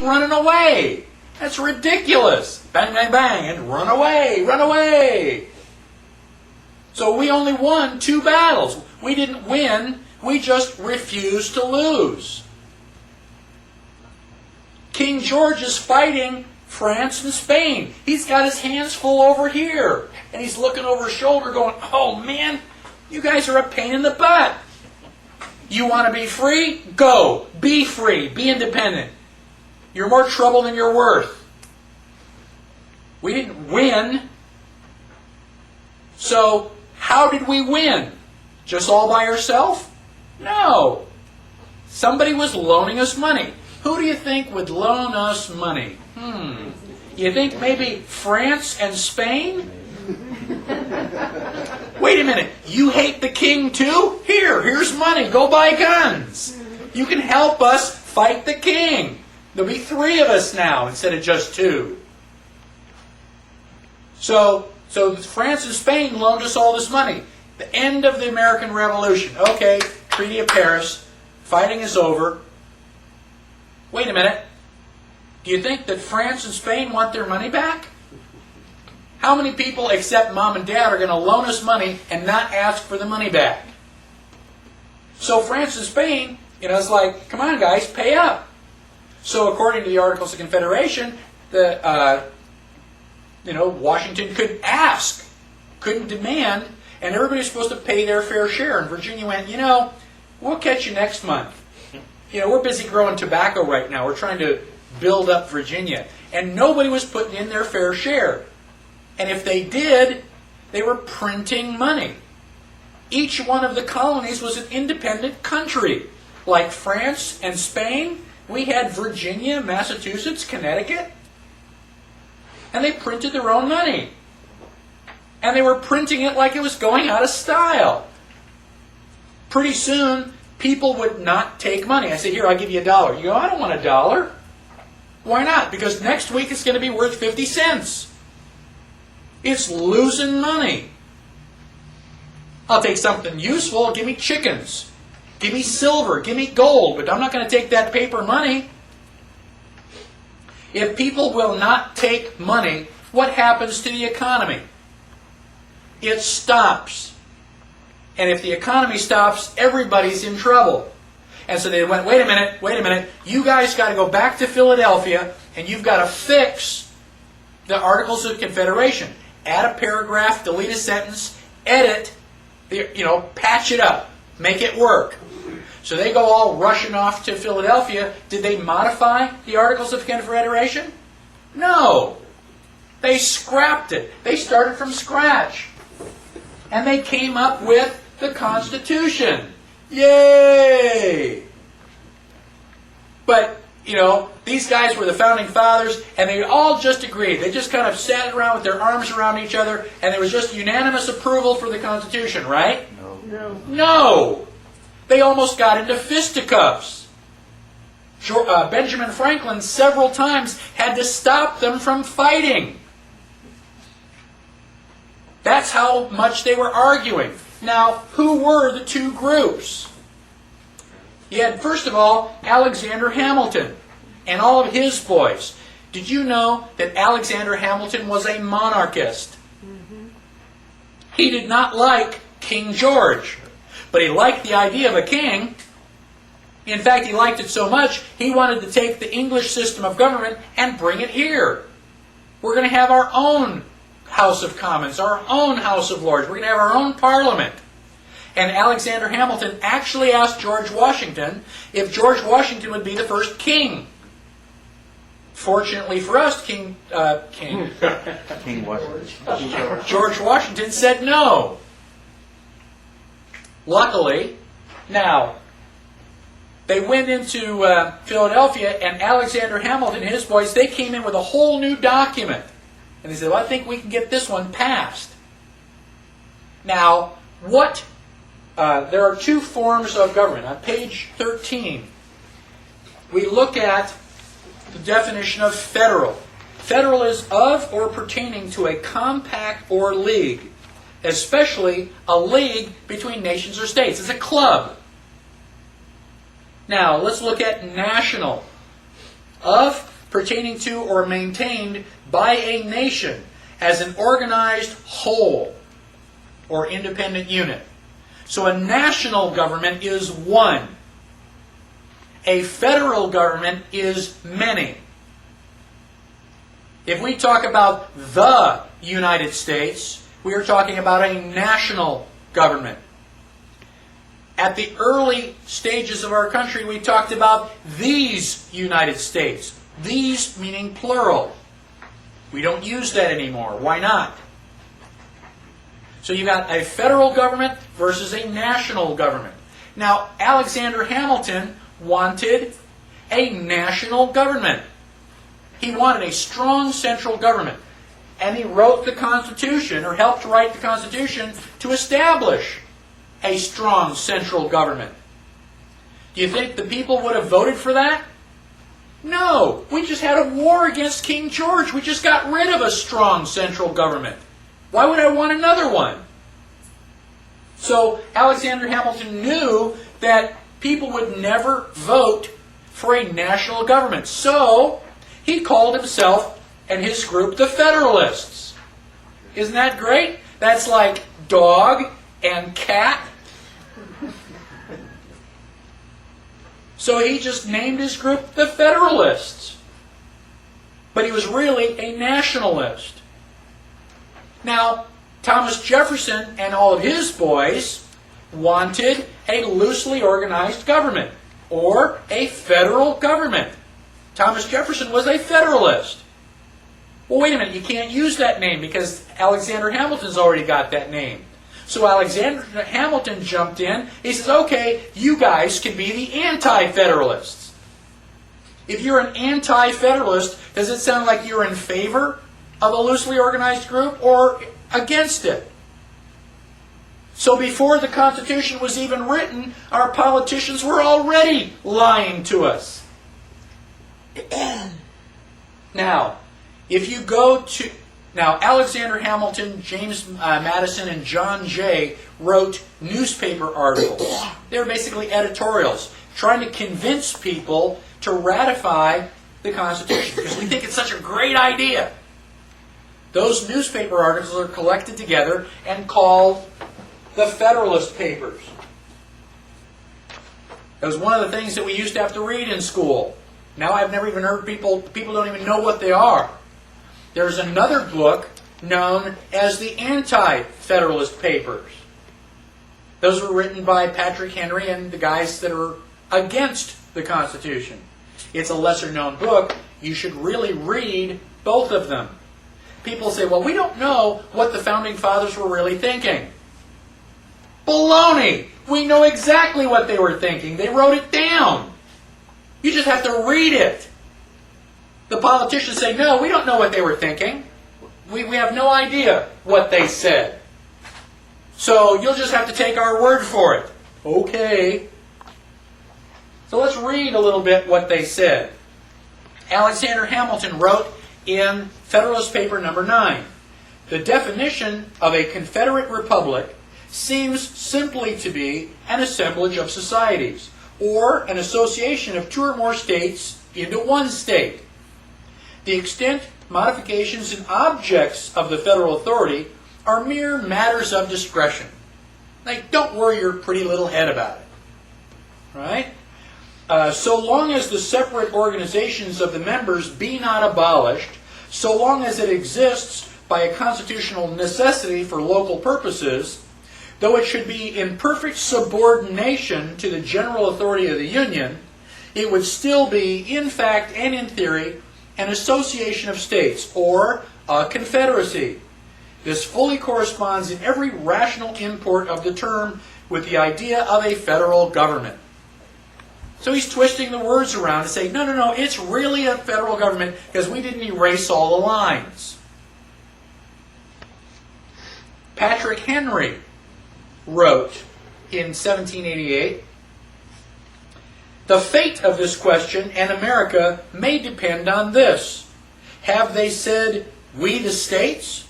running away. That's ridiculous. Bang, bang, bang, and run away, run away. So we only won 2 battles. We didn't win, we just refused to lose. King George is fighting France and Spain. He's got his hands full over here. And he's looking over his shoulder going, oh man, you guys are a pain in the butt. You want to be free? Go. Be free. Be independent. You're more trouble than you're worth. We didn't win. So, how did we win? Just all by ourselves? No. Somebody was loaning us money. Who do you think would loan us money? You think maybe France and Spain? Wait a minute. You hate the king too? Here's money. Go buy guns. You can help us fight the king. There'll be 3 of us now instead of just 2. So France and Spain loaned us all this money. The end of the American Revolution. Okay, Treaty of Paris. Fighting is over. Wait a minute. Do you think that France and Spain want their money back? How many people except mom and dad are going to loan us money and not ask for the money back? So France and Spain, it's like, come on guys, pay up. So according to the Articles of Confederation, Washington could ask, couldn't demand, and everybody's supposed to pay their fair share. And Virginia went, we'll catch you next month. We're busy growing tobacco right now. We're trying to build up Virginia. And nobody was putting in their fair share. And if they did, they were printing money. Each one of the colonies was an independent country. Like France and Spain, we had Virginia, Massachusetts, Connecticut. And they printed their own money. And they were printing it like it was going out of style. Pretty soon, people would not take money. I say, here, I'll give you $1. You go, I don't want $1. Why not? Because next week it's going to be worth 50 cents. It's losing money. I'll take something useful. Give me chickens. Give me silver. Give me gold. But I'm not going to take that paper money. If people will not take money, what happens to the economy? It stops. And if the economy stops, everybody's in trouble. And so they went, wait a minute, you guys got to go back to Philadelphia and you've got to fix the Articles of Confederation. Add a paragraph, delete a sentence, edit, patch it up, make it work. So they go all rushing off to Philadelphia. Did they modify the Articles of Confederation? No. They scrapped it. They started from scratch. And they came up with the Constitution. Yay! But, these guys were the founding fathers, and they all just agreed. They just kind of sat around with their arms around each other, and there was just unanimous approval for the Constitution, right? No! They almost got into fisticuffs. Benjamin Franklin several times had to stop them from fighting. That's how much they were arguing. Now, who were the 2 groups? You had, first of all, Alexander Hamilton and all of his boys. Did you know that Alexander Hamilton was a monarchist? He did not like King George, but he liked the idea of a king. In fact, he liked it so much, he wanted to take the English system of government and bring it here. We're going to have our own House of Commons, our own House of Lords. We're going to have our own Parliament. And Alexander Hamilton actually asked George Washington if George Washington would be the first king. Fortunately for us, King Washington. George Washington said no. Luckily, now, they went into Philadelphia, and Alexander Hamilton and his boys, they came in with a whole new document. And they said, well, I think we can get this one passed. Now, there are 2 forms of government. On page 13, we look at the definition of federal. Federal is of or pertaining to a compact or league, especially a league between nations or states. It's a club. Now, let's look at national. Of pertaining to or maintained by a nation as an organized whole or independent unit. So a national government is one. A federal government is many. If we talk about the United States, we are talking about a national government. At the early stages of our country, we talked about these United States. These meaning plural. We don't use that anymore. Why not? So you've got a federal government versus a national government. Now, Alexander Hamilton wanted a national government. He wanted a strong central government. And he wrote the Constitution, or helped write the Constitution, to establish a strong central government. Do you think the people would have voted for that? No. We just had a war against King George. We just got rid of a strong central government. Why would I want another one? So Alexander Hamilton knew that people would never vote for a national government. So he called himself and his group the Federalists. Isn't that great? That's like dog and cat. So he just named his group the Federalists. But he was really a nationalist. Now, Thomas Jefferson and all of his boys wanted a loosely organized government, or a federal government. Thomas Jefferson was a Federalist. Well, wait a minute, you can't use that name because Alexander Hamilton's already got that name. So Alexander Hamilton jumped in. He says, okay, you guys can be the anti-federalists. If you're an anti-federalist, does it sound like you're in favor of a loosely organized group or against it? So before the Constitution was even written, our politicians were already lying to us. Now, if you go to... Now, Alexander Hamilton, James Madison, and John Jay wrote newspaper articles. They were basically editorials, trying to convince people to ratify the Constitution, because we think it's such a great idea. Those newspaper articles are collected together and called the Federalist Papers. That was one of the things that we used to have to read in school. Now I've never even heard people don't even know what they are. There's another book known as the Anti-Federalist Papers. Those were written by Patrick Henry and the guys that are against the Constitution. It's a lesser-known book. You should really read both of them. People say, well, we don't know what the Founding Fathers were really thinking. Baloney! We know exactly what they were thinking. They wrote it down. You just have to read it. The politicians say, no, we don't know what they were thinking. We have no idea what they said. So you'll just have to take our word for it. Okay. So let's read a little bit what they said. Alexander Hamilton wrote in Federalist Paper number 9, the definition of a Confederate Republic seems simply to be an assemblage of societies, or an association of two or more states into one state. The extent, modifications, and objects of the federal authority are mere matters of discretion. Like, don't worry your pretty little head about it. Right? So long as the separate organizations of the members be not abolished, so long as it exists by a constitutional necessity for local purposes, though it should be in perfect subordination to the general authority of the Union, it would still be, in fact and in theory, an association of states, or a confederacy. This fully corresponds in every rational import of the term with the idea of a federal government. So he's twisting the words around to say, no, it's really a federal government because we didn't erase all the lines. Patrick Henry wrote in 1788, the fate of this question and America may depend on this. Have they said, we the states?